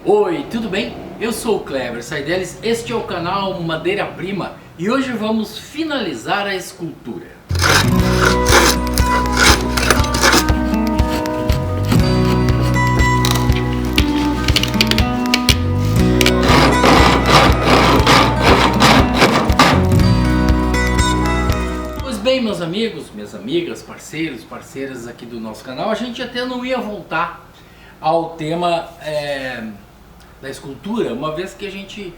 Oi, tudo bem? Eu sou o Kleber Saidelis, este é o canal Madeira Prima e hoje vamos finalizar a escultura. Pois bem, meus amigos, minhas amigas, parceiros, parceiras aqui do nosso canal, a gente até não ia voltar ao tema da escultura, uma vez que a gente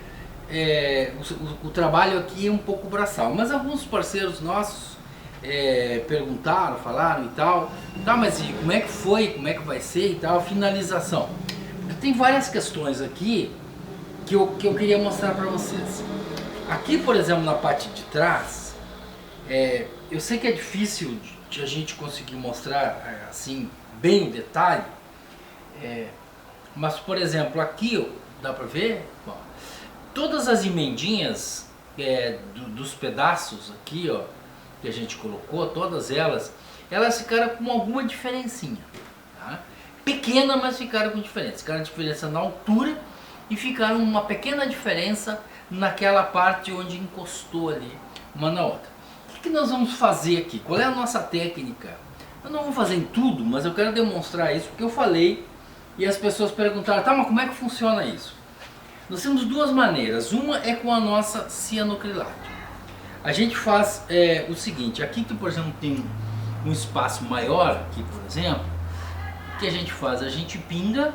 o trabalho aqui é um pouco braçal, mas alguns parceiros nossos perguntaram, falaram e tal, tá, mas e como é que foi, como é que vai ser e tal, a finalização. Porque tem várias questões aqui que eu queria mostrar para vocês. Aqui, por exemplo, na parte de trás, eu sei que é difícil de a gente conseguir mostrar assim bem o detalhe, mas por exemplo aqui, ó, dá pra ver? Bom, todas as emendinhas dos pedaços aqui, ó, que a gente colocou, todas elas ficaram com alguma diferencinha, tá? Pequena, mas ficaram com diferença. Ficaram diferença na altura e ficaram uma pequena diferença naquela parte onde encostou ali uma na outra. O que nós vamos fazer aqui? Qual é a nossa técnica? Eu não vou fazer em tudo, mas eu quero demonstrar isso porque eu falei e as pessoas perguntaram, tá, mas como é que funciona isso? Nós temos duas maneiras. Uma é com a nossa cianocrilato. A gente faz o seguinte, aqui que por exemplo tem um espaço maior, aqui por exemplo, o que a gente faz? A gente pinga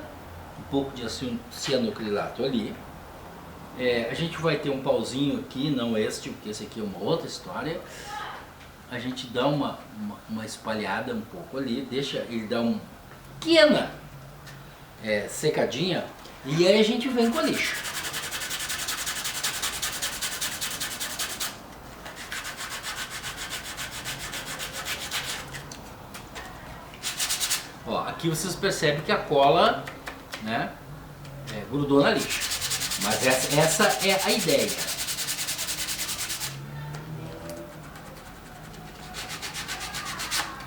um pouco de cianocrilato ali. A gente vai ter um pauzinho aqui, não este, porque esse aqui é uma outra história. A gente dá uma espalhada um pouco ali, deixa ele dar uma pequena secadinha, e aí a gente vem com a lixa. Ó, aqui vocês percebem que a cola, né, grudou na lixa, mas essa é a ideia.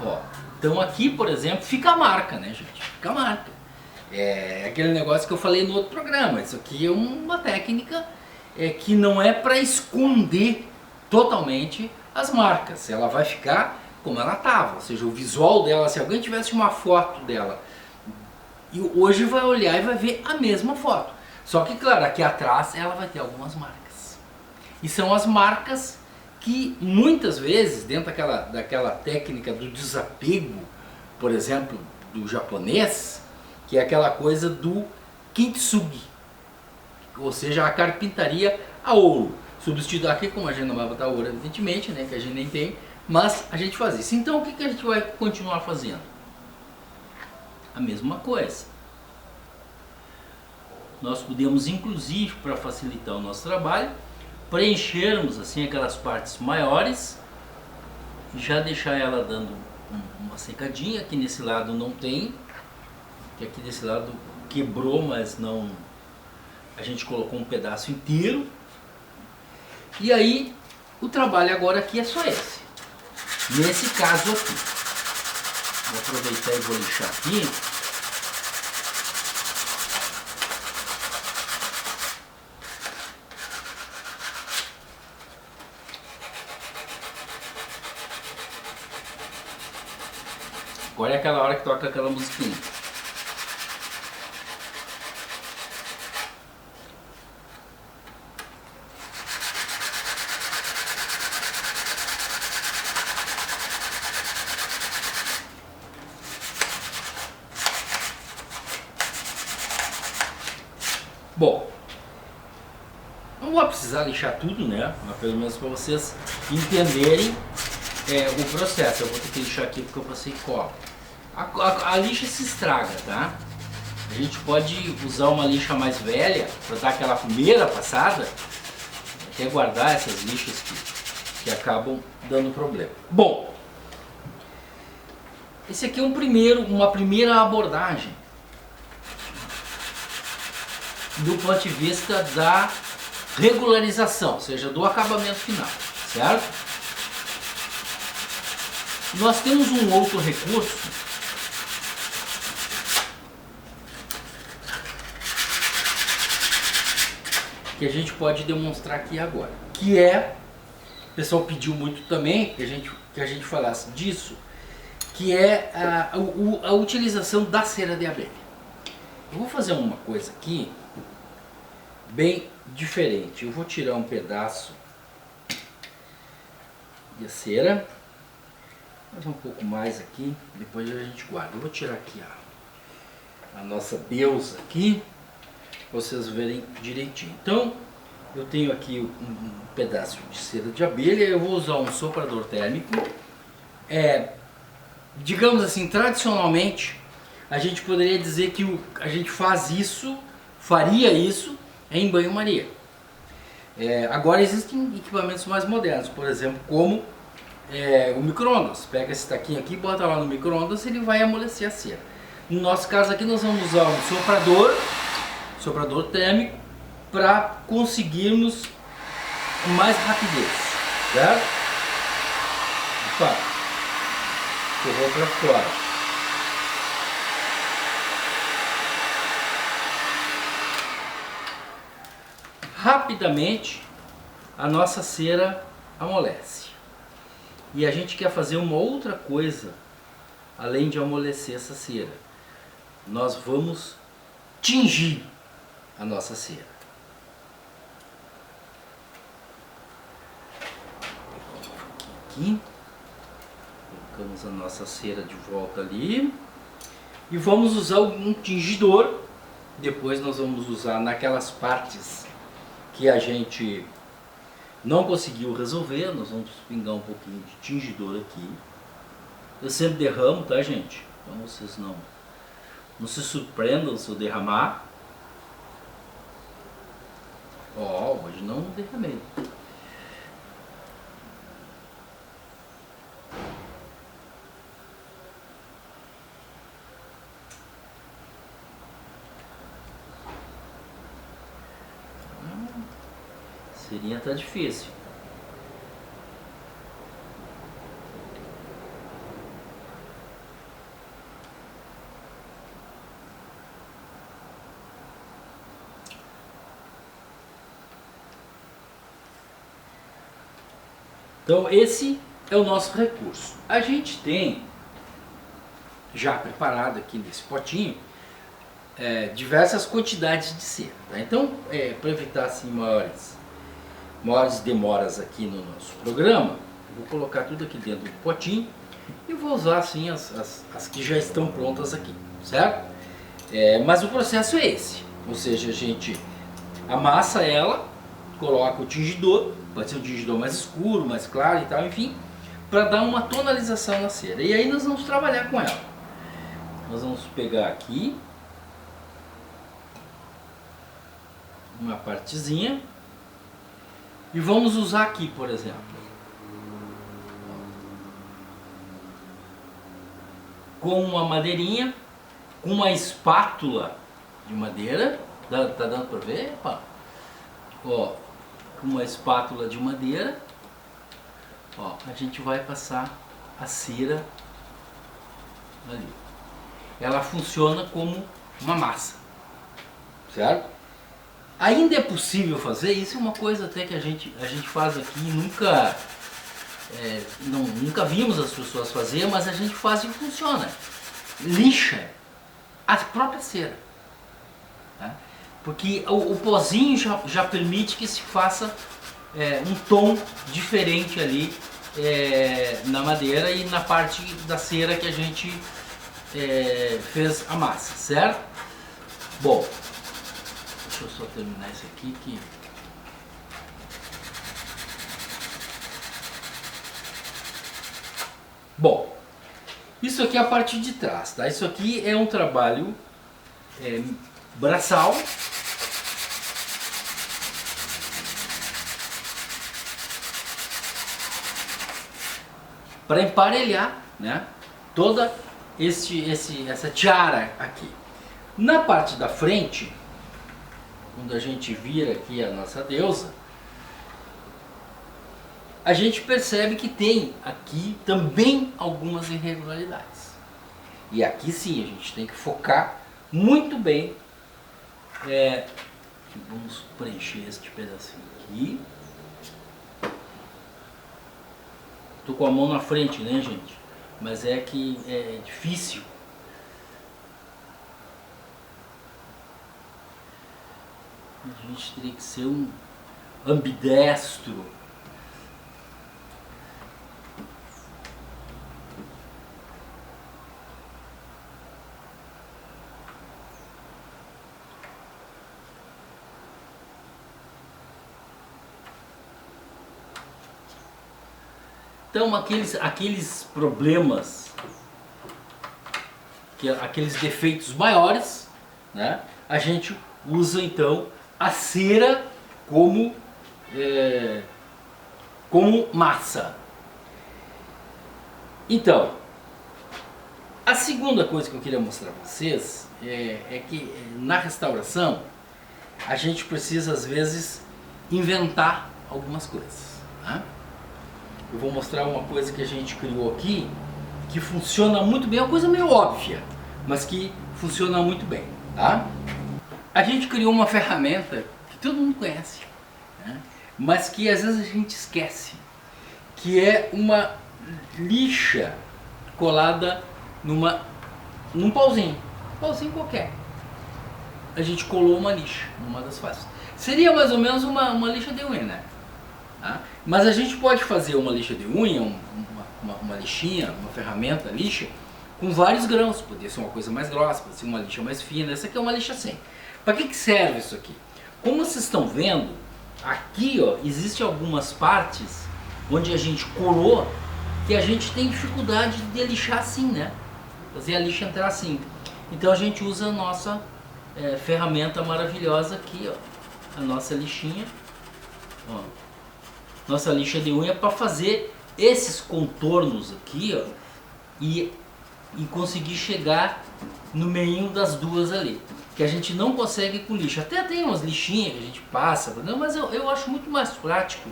Ó, então aqui, por exemplo, fica a marca, né, gente? Fica a marca. É aquele negócio que eu falei no outro programa. Isso aqui é uma técnica que não é para esconder totalmente as marcas. Ela vai ficar como ela estava, ou seja, o visual dela, se alguém tivesse uma foto dela e hoje vai olhar e vai ver a mesma foto. Só que, claro, aqui atrás ela vai ter algumas marcas. E são as marcas que muitas vezes, dentro daquela técnica do desapego, por exemplo, do japonês, que é aquela coisa do kintsugi, ou seja, a carpintaria a ouro. Substituir aqui, como a gente não vai botar ouro, evidentemente, né, que a gente nem tem, mas a gente faz isso. Então, o que a gente vai continuar fazendo? A mesma coisa. Nós podemos, inclusive, para facilitar o nosso trabalho, preenchermos assim aquelas partes maiores e já deixar ela dando uma secadinha. Aqui nesse lado não tem, que aqui desse lado quebrou, mas não, a gente colocou um pedaço inteiro. E aí o trabalho agora aqui é só esse. Nesse caso aqui, vou aproveitar e vou lixar aqui. Agora é aquela hora que toca aquela musiquinha. Bom, não vou precisar lixar tudo, né? Mas pelo menos para vocês entenderem o processo. Eu vou ter que lixar aqui porque eu passei cola. A lixa se estraga, tá? A gente pode usar uma lixa mais velha para dar aquela primeira passada, até guardar essas lixas que acabam dando problema. Bom, esse aqui é uma primeira abordagem do ponto de vista da regularização, ou seja, do acabamento final, certo? Nós temos um outro recurso que a gente pode demonstrar aqui agora, que é, o pessoal pediu muito também que a gente falasse disso, que é a utilização da cera de abelha. Eu vou fazer uma coisa aqui bem diferente. Eu vou tirar um pedaço de cera, mais um pouco mais aqui, depois a gente guarda. Eu vou tirar aqui a nossa deusa aqui, pra vocês verem direitinho. Então, eu tenho aqui um pedaço de cera de abelha. Eu vou usar um soprador térmico. Digamos assim, tradicionalmente, a gente poderia dizer que a gente faria isso em banho-maria. Agora existem equipamentos mais modernos, por exemplo, como o micro-ondas. Pega esse taquinho aqui, bota lá no micro-ondas, ele vai amolecer a cera. No nosso caso aqui, nós vamos usar um soprador térmico, para conseguirmos mais rapidez, certo? Opa, correu para fora. Rapidamente a nossa cera amolece. E a gente quer fazer uma outra coisa além de amolecer essa cera. Nós vamos tingir a nossa cera. Aqui, colocamos a nossa cera de volta ali e vamos usar um tingidor. Depois nós vamos usar naquelas partes que a gente não conseguiu resolver, nós vamos pingar um pouquinho de tingidor aqui. Eu sempre derramo, tá, gente? Então vocês não se surpreendam se eu derramar. Ó, hoje não derramei. Seria tá difícil. Então esse é o nosso recurso. A gente tem já preparado aqui nesse potinho diversas quantidades de cera. Tá? Então, para evitar assim, maiores demoras aqui no nosso programa, eu vou colocar tudo aqui dentro do potinho e vou usar assim as que já estão prontas aqui, certo? Mas o processo é esse, ou seja, a gente amassa ela, coloca o tingidor, pode ser um tingidor mais escuro, mais claro e tal, enfim, para dar uma tonalização na cera. E aí nós vamos trabalhar com ela. Nós vamos pegar aqui uma partezinha e vamos usar aqui, por exemplo, com uma madeirinha, com uma espátula de madeira. Tá dando para ver? Opa. Ó, com uma espátula de madeira, ó, a gente vai passar a cera ali. Ela funciona como uma massa, certo? Ainda é possível fazer, isso é uma coisa até que a gente faz aqui, nunca vimos as pessoas fazer, mas a gente faz e funciona. Lixa a própria cera, tá? Porque o pozinho já permite que se faça um tom diferente ali na madeira e na parte da cera que a gente fez a massa, certo? Bom, deixa eu só terminar isso aqui que... Bom, isso aqui é a parte de trás, tá? Isso aqui é um trabalho braçal. Para emparelhar, né, toda essa tiara aqui. Na parte da frente, quando a gente vira aqui a nossa deusa, a gente percebe que tem aqui também algumas irregularidades. E aqui sim a gente tem que focar muito bem Vamos preencher este pedacinho aqui. Tô com a mão na frente, né, gente? Mas é que é difícil. A gente teria que ser um ambidestro. Então aqueles problemas, aqueles defeitos maiores, né, a gente usa então a cera como massa. Então, a segunda coisa que eu queria mostrar para vocês é que na restauração a gente precisa às vezes inventar algumas coisas, né? Eu vou mostrar uma coisa que a gente criou aqui, que funciona muito bem, é uma coisa meio óbvia, mas que funciona muito bem, tá? A gente criou uma ferramenta que todo mundo conhece, né? Mas que às vezes a gente esquece, que é uma lixa colada num pauzinho qualquer. A gente colou uma lixa numa das faces. Seria mais ou menos uma lixa de unha, né? Tá? Mas a gente pode fazer uma lixa de unha, uma lixinha, uma ferramenta lixa, com vários grãos. Poderia ser uma coisa mais grossa, pode ser uma lixa mais fina. Essa aqui é uma lixa sem. Para que serve isso aqui? Como vocês estão vendo, aqui ó, existem algumas partes onde a gente colou que a gente tem dificuldade de lixar assim, né? Fazer a lixa entrar assim. Então a gente usa a nossa ferramenta maravilhosa aqui, ó, a nossa lixinha, ó, nossa lixa de unha, para fazer esses contornos aqui, ó, e conseguir chegar no meio das duas ali, que a gente não consegue com lixa. Até tem umas lixinhas que a gente passa, mas eu acho muito mais prático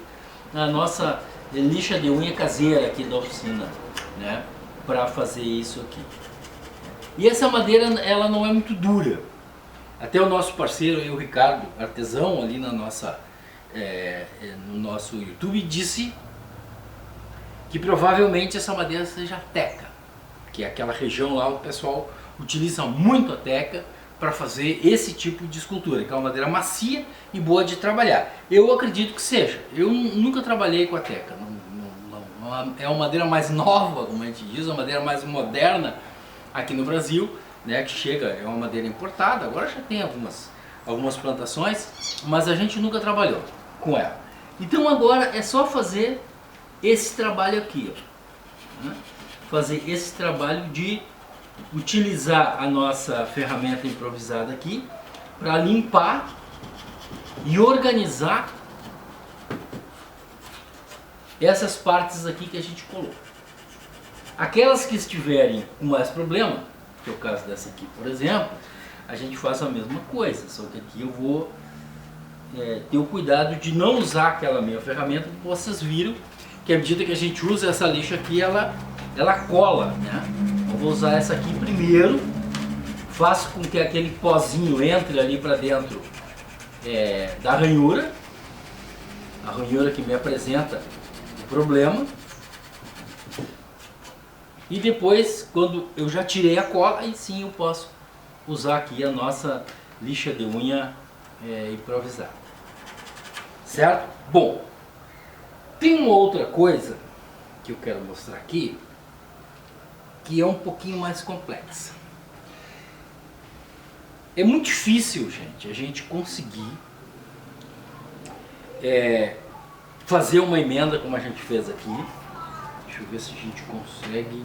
a nossa lixa de unha caseira aqui da oficina, né, para fazer isso aqui. E essa madeira, ela não é muito dura. Até o nosso parceiro, o Ricardo, artesão, ali na nossa, no nosso YouTube, disse que provavelmente essa madeira seja a teca, que é aquela região lá o pessoal utiliza muito a teca para fazer esse tipo de escultura, que é uma madeira macia e boa de trabalhar. Eu acredito que seja. Eu nunca trabalhei com a teca. É uma madeira mais nova, como a gente diz, uma madeira mais moderna aqui no Brasil, né, que chega, é uma madeira importada. Agora já tem algumas plantações, mas a gente nunca trabalhou com ela. Então agora é só fazer esse trabalho aqui, ó, né? Fazer esse trabalho de utilizar a nossa ferramenta improvisada aqui para limpar e organizar essas partes aqui que a gente colocou. Aquelas que estiverem com mais problema, que é o caso dessa aqui, por exemplo, a gente faz a mesma coisa, só que aqui eu vou ter o cuidado de não usar aquela minha ferramenta, porque vocês viram que à medida que a gente usa essa lixa aqui, ela cola, né? Eu vou usar essa aqui primeiro, faço com que aquele pozinho entre ali para dentro da ranhura, a ranhura que me apresenta o problema. E depois, quando eu já tirei a cola, aí sim eu posso usar aqui a nossa lixa de unha improvisada. Certo? Bom, tem uma outra coisa que eu quero mostrar aqui, que é um pouquinho mais complexa. É muito difícil, gente, a gente conseguir fazer uma emenda como a gente fez aqui. Deixa eu ver se a gente consegue.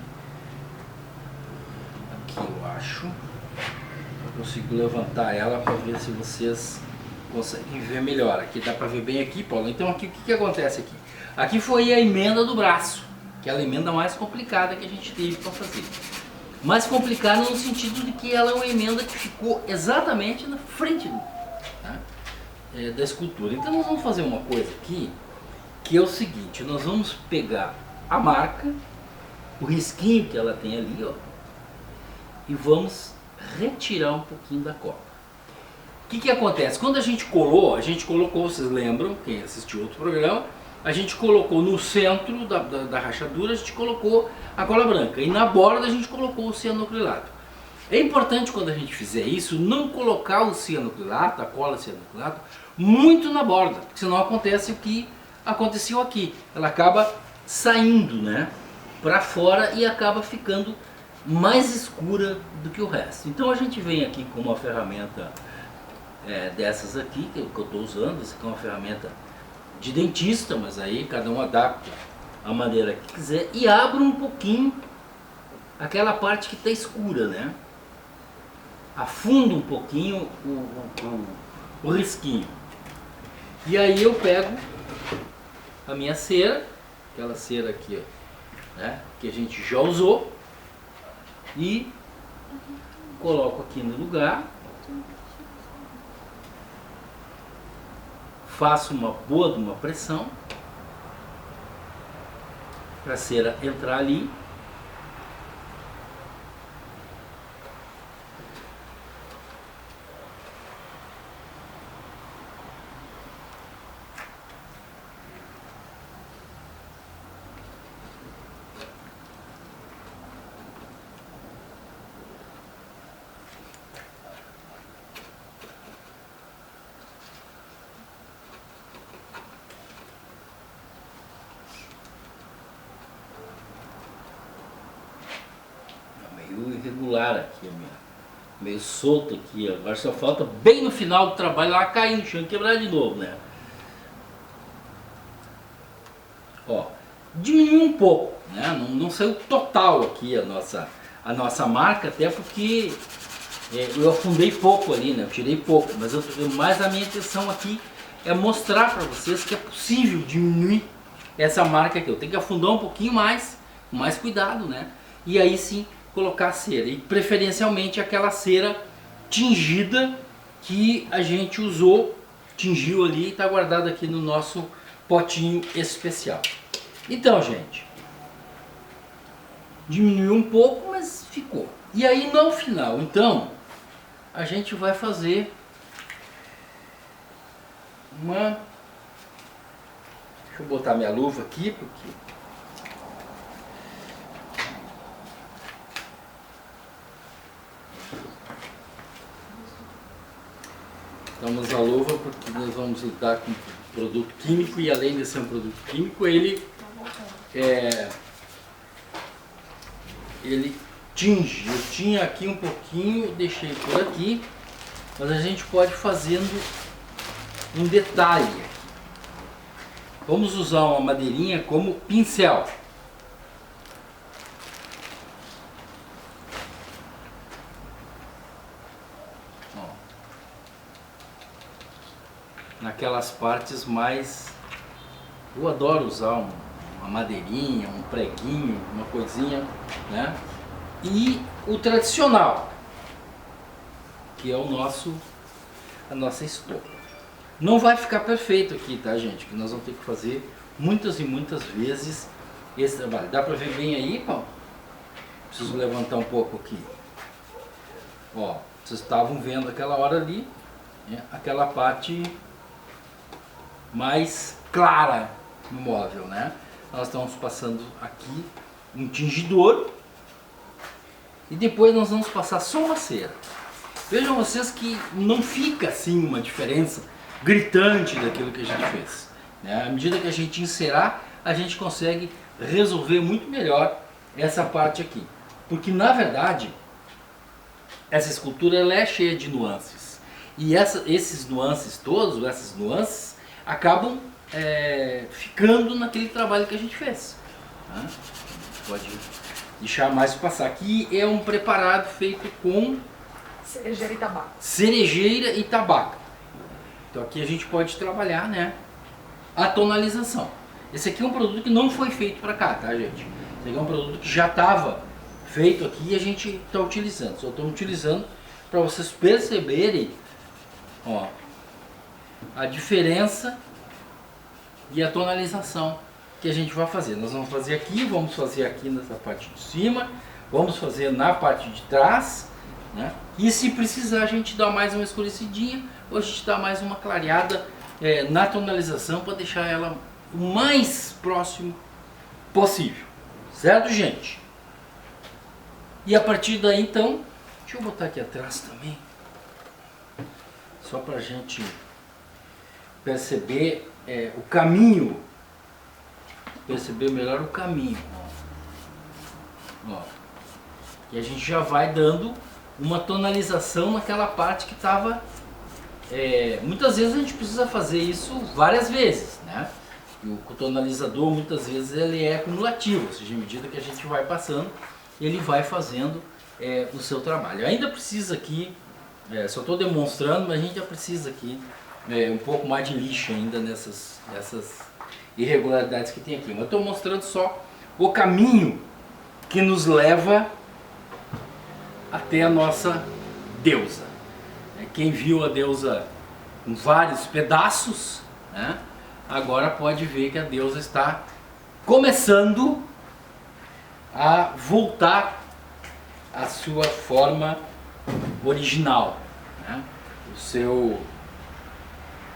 Aqui eu acho. Eu consigo levantar ela para ver se vocês conseguem ver melhor. Aqui dá para ver bem aqui, Paulo. Então aqui, o que acontece aqui? Aqui foi a emenda do braço, aquela emenda mais complicada que a gente teve para fazer. Mais complicada no sentido de que ela é uma emenda que ficou exatamente na frente da escultura. Então nós vamos fazer uma coisa aqui, que é o seguinte: nós vamos pegar a marca, o risquinho que ela tem ali, ó, e vamos retirar um pouquinho da cola. que acontece? Quando a gente colocou, vocês lembram, quem assistiu outro programa, a gente colocou no centro da rachadura, a gente colocou a cola branca e na borda a gente colocou o cianocrilato. É importante quando a gente fizer isso, não colocar o cianocrilato, a cola cianocrilato, muito na borda, porque senão acontece o que aconteceu aqui. Ela acaba saindo, né, para fora e acaba ficando mais escura do que o resto. Então a gente vem aqui com uma ferramenta dessas aqui, que eu estou usando. Essa aqui é uma ferramenta de dentista, mas aí cada um adapta a maneira que quiser, e abre um pouquinho aquela parte que está escura, né? Afunda um pouquinho o risquinho. E aí eu pego a minha cera, aquela cera aqui, ó, né, que a gente já usou, e coloco aqui no lugar, faço uma boa pressão para a cera entrar ali. Irregular aqui, meio solto aqui. Agora só falta bem no final do trabalho lá cair no chão e quebrar de novo, né? Ó, diminuiu um pouco, né? Não saiu total aqui a nossa marca, até porque eu afundei pouco ali, né? Eu tirei pouco, mas a minha intenção aqui é mostrar para vocês que é possível diminuir essa marca aqui. Eu tenho que afundar um pouquinho mais, com mais cuidado, né? E aí sim colocar a cera, e preferencialmente aquela cera tingida que a gente usou, tingiu ali e está guardada aqui no nosso potinho especial. Então, gente, diminuiu um pouco, mas ficou. E aí no final, então, a gente vai fazer uma... Deixa eu botar minha luva aqui, porque... Vamos a luva porque nós vamos lidar com produto químico, e além de ser um produto químico, ele tinge. Eu tinha aqui um pouquinho, deixei por aqui, mas a gente pode fazendo um detalhe. Vamos usar uma madeirinha como pincel. Naquelas partes mais... Eu adoro usar uma madeirinha, um preguinho, uma coisinha, né? E o tradicional, que é a nossa estopa. Não vai ficar perfeito aqui, tá, gente? Que nós vamos ter que fazer muitas e muitas vezes esse trabalho. Dá pra ver bem aí, Paulo? Preciso levantar um pouco aqui. Ó, vocês estavam vendo aquela hora ali, né? Aquela parte mais clara no móvel, né? Nós estamos passando aqui um tingidor e depois nós vamos passar só uma cera. Vejam vocês que não fica assim uma diferença gritante daquilo que a gente fez, né? À medida que a gente encerar, a gente consegue resolver muito melhor essa parte aqui, porque na verdade essa escultura ela é cheia de nuances, e esses nuances todos, essas nuances acabam ficando naquele trabalho que a gente fez, né? Pode deixar mais passar. Aqui é um preparado feito com cerejeira e tabaco. Cerejeira e tabaco. Então aqui a gente pode trabalhar, né, a tonalização. Esse aqui é um produto que não foi feito para cá, tá, gente? Esse aqui é um produto que já estava feito aqui e a gente está utilizando. Só estamos utilizando para vocês perceberem, ó, a diferença e a tonalização que a gente vai fazer. Nós vamos fazer aqui, vamos fazer aqui nessa parte de cima, vamos fazer na parte de trás, né? E se precisar a gente dá mais uma escurecidinha ou a gente dá mais uma clareada na tonalização para deixar ela o mais próximo possível. Certo, gente? E a partir daí então, deixa eu botar aqui atrás também, só para a gente perceber o caminho, perceber melhor o caminho. Ó. E a gente já vai dando uma tonalização naquela parte que estava... muitas vezes a gente precisa fazer isso várias vezes, né? E o tonalizador muitas vezes ele é acumulativo, ou seja, à medida que a gente vai passando, ele vai fazendo o seu trabalho. Ainda precisa aqui, só estou demonstrando, mas a gente já precisa aqui um pouco mais de lixa ainda nessas irregularidades que tem aqui. Mas eu estou mostrando só o caminho que nos leva até a nossa deusa. Quem viu a deusa com vários pedaços, né, agora pode ver que a deusa está começando a voltar à sua forma original, né, o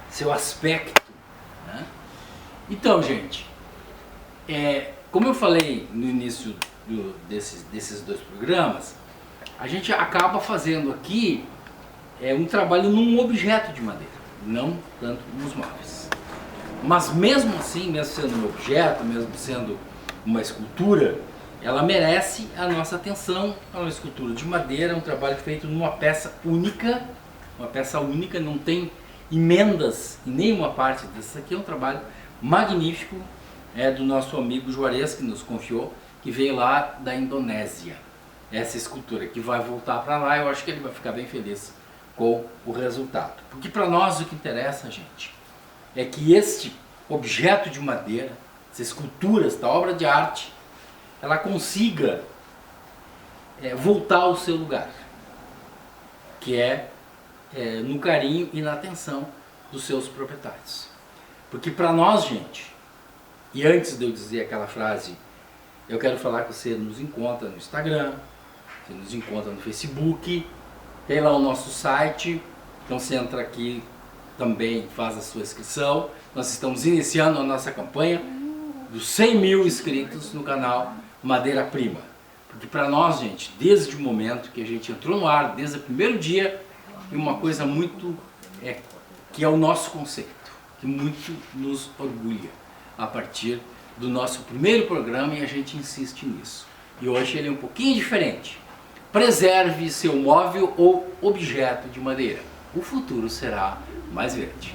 seu aspecto, né? Então, gente, como eu falei no início desses dois programas, a gente acaba fazendo aqui um trabalho num objeto de madeira, não tanto nos móveis. Mas mesmo assim, mesmo sendo um objeto, mesmo sendo uma escultura, ela merece a nossa atenção. É uma escultura de madeira, um trabalho feito numa peça única, não tem emendas em nenhuma parte desse aqui. É um trabalho magnífico, do nosso amigo Juarez, que nos confiou, que veio lá da Indonésia. Essa escultura que vai voltar para lá, eu acho que ele vai ficar bem feliz com o resultado. Porque para nós o que interessa, gente, é que este objeto de madeira, essa escultura, esta obra de arte, ela consiga voltar ao seu lugar, que no carinho e na atenção dos seus proprietários. Porque para nós, gente, e antes de eu dizer aquela frase, eu quero falar que você nos encontra no Instagram, você nos encontra no Facebook, tem lá o nosso site, então você entra aqui também, faz a sua inscrição. Nós estamos iniciando a nossa campanha dos 100 mil inscritos no canal Madeira Prima. Porque para nós, gente, desde o momento que a gente entrou no ar, desde o primeiro dia, é uma coisa muito, que é o nosso conceito, que muito nos orgulha a partir do nosso primeiro programa, e a gente insiste nisso. E hoje ele é um pouquinho diferente. Preserve seu móvel ou objeto de madeira. O futuro será mais verde.